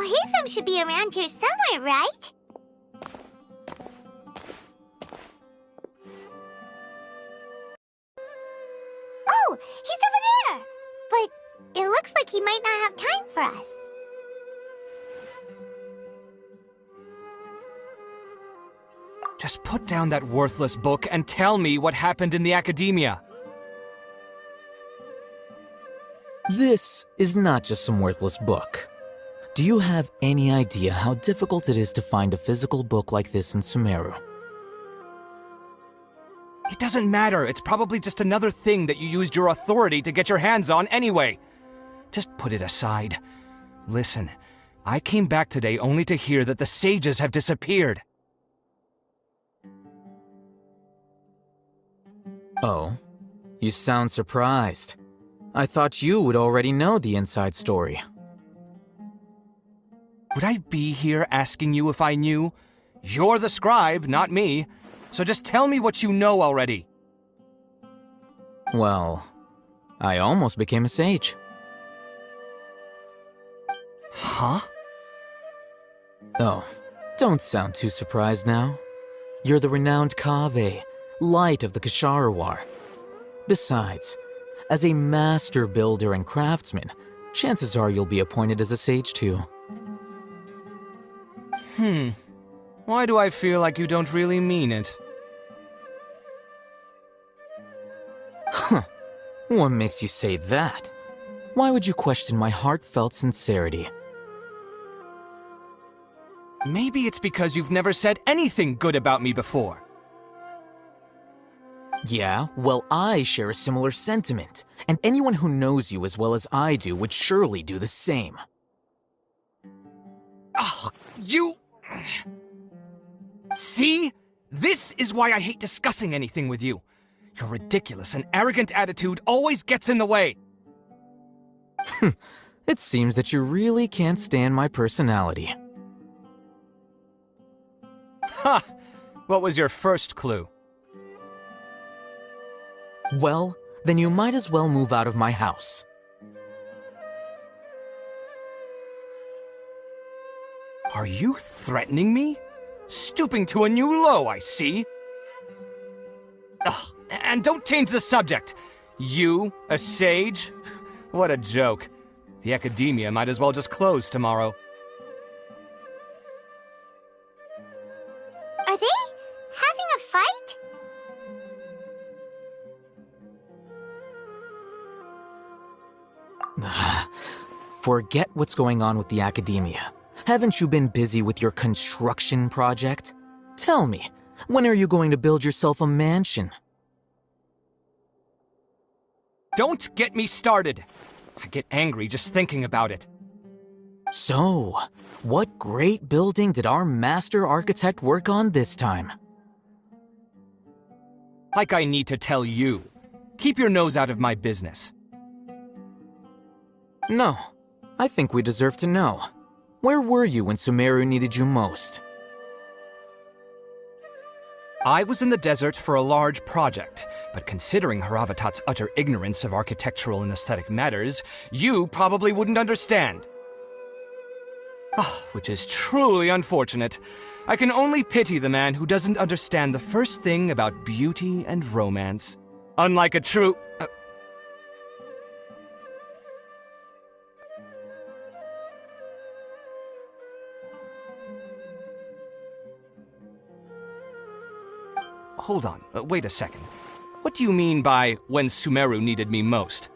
Hitham should be around here somewhere, right? Oh, he's over there! But it looks like he might not have time for us. Just put down that worthless book and tell me what happened in the academia. This is not just some worthless book. Do you have any idea how difficult it is to find a physical book like this in Sumeru? It doesn't matter. It's probably just another thing that you used your authority to get your hands on anyway. Just put it aside. Listen, I came back today only to hear that the sages have disappeared. Oh, you sound surprised. I thought you would already know the inside story. Would I be here asking you if I knew? You're the scribe, not me. So just tell me what you know already. Well, I almost became a sage. Huh? Oh, don't sound too surprised now. You're the renowned Kaveh, light of the Ksharawar. Besides, as a master builder and craftsman, chances are you'll be appointed as a sage too. Why do I feel like you don't really mean it? Huh. What makes you say that? Why would you question my heartfelt sincerity? Maybe it's because you've never said anything good about me before. Yeah, well, I share a similar sentiment, and anyone who knows you as well as I do would surely do the same. Ugh, you... See? This is why I hate discussing anything with you. Your ridiculous and arrogant attitude always gets in the way. It seems that you really can't stand my personality. Ha! What was your first clue? Well, then you might as well move out of my house. Are you threatening me? Stooping to a new low, I see. Ugh, and don't change the subject. You, a sage? What a joke. The academia might as well just close tomorrow. Are they having a fight? Forget what's going on with the academia. Haven't you been busy with your construction project? Tell me, when are you going to build yourself a mansion? Don't get me started. I get angry just thinking about it. So, what great building did our master architect work on this time? Like I need to tell you. Keep your nose out of my business. No, I think we deserve to know. Where were you when Sumeru needed you most? I was in the desert for a large project, but considering Haravatat's utter ignorance of architectural and aesthetic matters, you probably wouldn't understand. Which is truly unfortunate. I can only pity the man who doesn't understand the first thing about beauty and romance. Unlike a true... Hold on, wait a second. What do you mean by when Sumeru needed me most?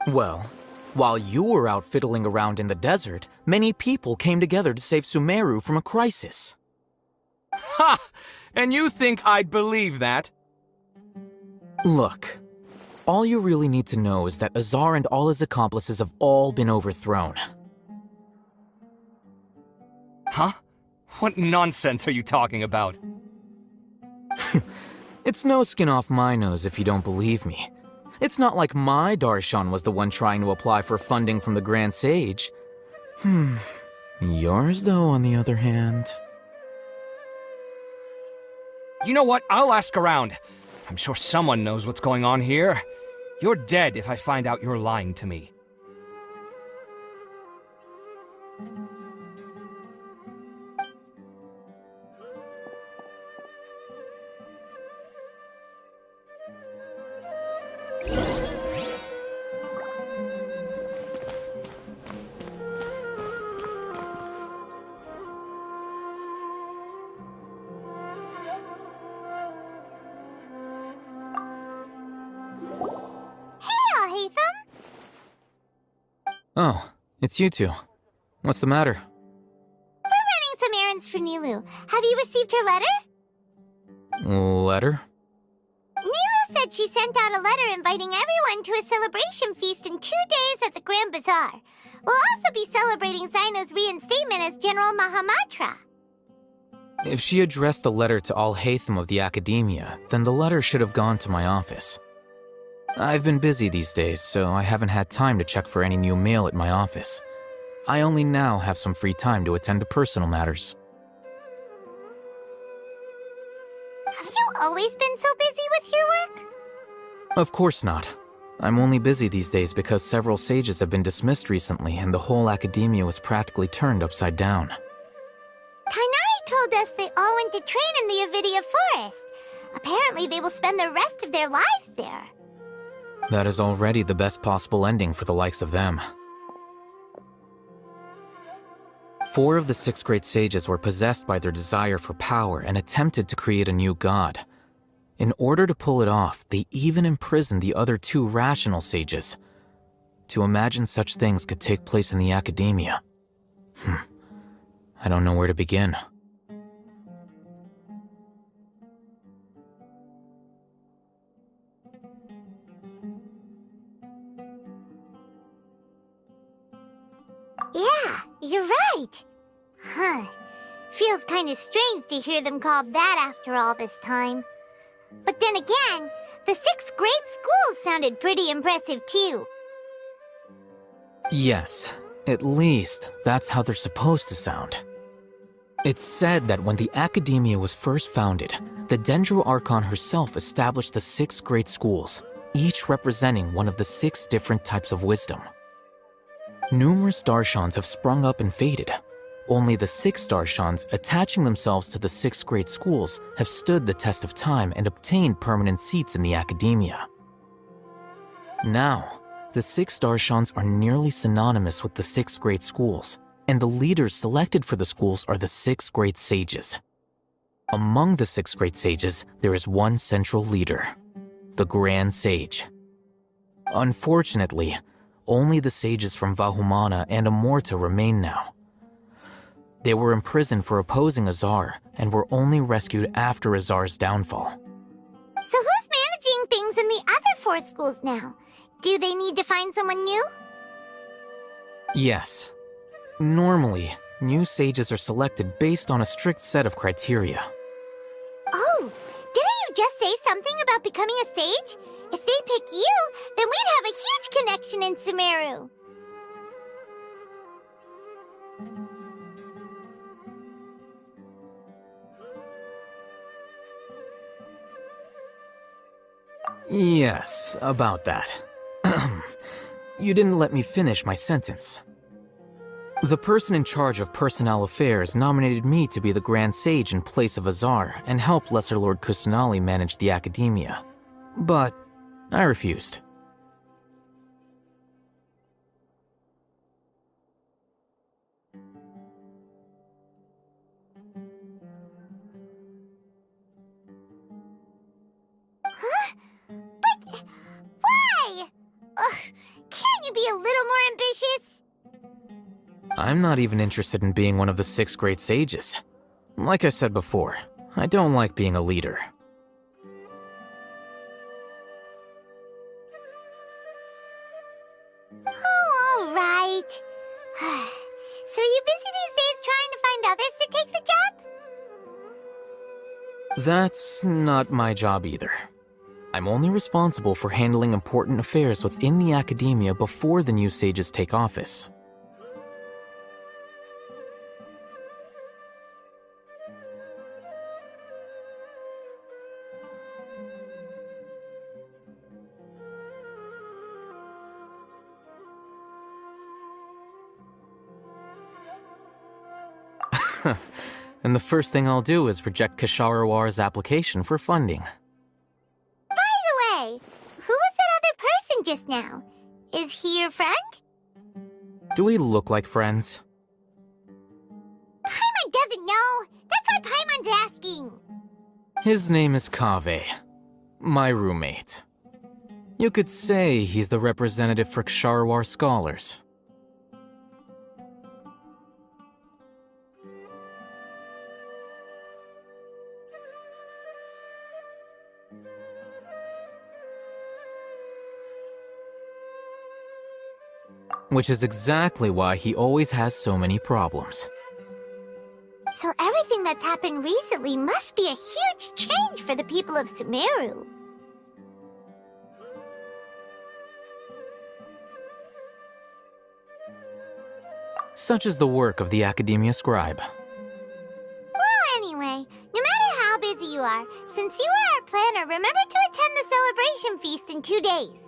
Well, while you were out fiddling around in the desert, many people came together to save Sumeru from a crisis. Ha! And you think I'd believe that? Look, all you really need to know is that Azar and all his accomplices have all been overthrown. Huh? What nonsense are you talking about? It's no skin off my nose if you don't believe me. It's not like my Archon was the one trying to apply for funding from the Grand Sage. Yours, though, on the other hand... You know what? I'll ask around. I'm sure someone knows what's going on here. You're dead if I find out you're lying to me. Oh, it's you two. What's the matter? We're running some errands for Nilu. Have you received her letter? Letter? Nilu said she sent out a letter inviting everyone to a celebration feast in 2 days at the Grand Bazaar. We'll also be celebrating Zaino's reinstatement as General Mahamatra. If she addressed the letter to all Hatham of the Academia, then the letter should have gone to my office. I've been busy these days, so I haven't had time to check for any new mail at my office. I only now have some free time to attend to personal matters. Have you always been so busy with your work? Of course not. I'm only busy these days because several sages have been dismissed recently and the whole Academia was practically turned upside down. Kainari told us they all went to train in the Avidia Forest. Apparently they will spend the rest of their lives there. That is already the best possible ending for the likes of them. 4 of the 6 great sages were possessed by their desire for power and attempted to create a new god. In order to pull it off, they even imprisoned the other 2 rational sages. To imagine such things could take place in the Academia. I don't know where to begin. Yeah, you're right. Huh. Feels kind of strange to hear them called that after all this time. But then again, the 6 great schools sounded pretty impressive too. Yes, at least that's how they're supposed to sound. It's said that when the Academia was first founded, the Dendro Archon herself established the 6 great schools, each representing one of the 6 different types of wisdom. Numerous Darshans have sprung up and faded. Only the 6 Darshans attaching themselves to the 6 great schools have stood the test of time and obtained permanent seats in the Academia. Now, the 6 Darshans are nearly synonymous with the 6 great schools, and the leaders selected for the schools are the 6 great sages. Among the 6 great sages, there is one central leader, the Grand Sage. Unfortunately, only the sages from Vahumana and Amorta remain now. They were imprisoned for opposing Azar and were only rescued after Azar's downfall. So who's managing things in the other 4 schools now? Do they need to find someone new? Yes. Normally, new sages are selected based on a strict set of criteria. Oh, didn't you just say something about becoming a sage? If they pick you, then we'd have a huge connection in Sumeru. Yes, about that. You didn't let me finish my sentence. The person in charge of personnel affairs nominated me to be the Grand Sage in place of Azar and help Lesser Lord Kustanali manage the Academia. But I refused. Huh? But why? Ugh, can't you be a little more ambitious? I'm not even interested in being one of the 6 great sages. Like I said before, I don't like being a leader. Oh, all right. So are you busy these days trying to find others to take the job? That's not my job either. I'm only responsible for handling important affairs within the Academia before the new sages take office. And the first thing I'll do is reject Kasharawar's application for funding. By the way, who was that other person just now? Is he your friend? Do we look like friends? Paimon doesn't know. That's why Paimon's asking. His name is Kaveh, my roommate. You could say he's the representative for Ksharawar scholars. Which is exactly why he always has so many problems. So everything that's happened recently must be a huge change for the people of Sumeru. Such is the work of the Academia Scribe. Well, anyway, no matter how busy you are, since you are our planner, remember to attend the celebration feast in 2 days.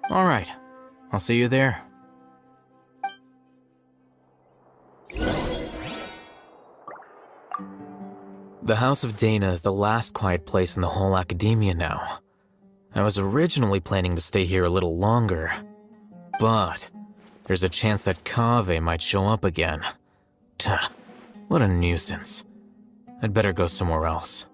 Alright, I'll see you there. The House of Dana is the last quiet place in the whole Academia now. I was originally planning to stay here a little longer, but there's a chance that Kaveh might show up again. Tuh, what a nuisance. I'd better go somewhere else.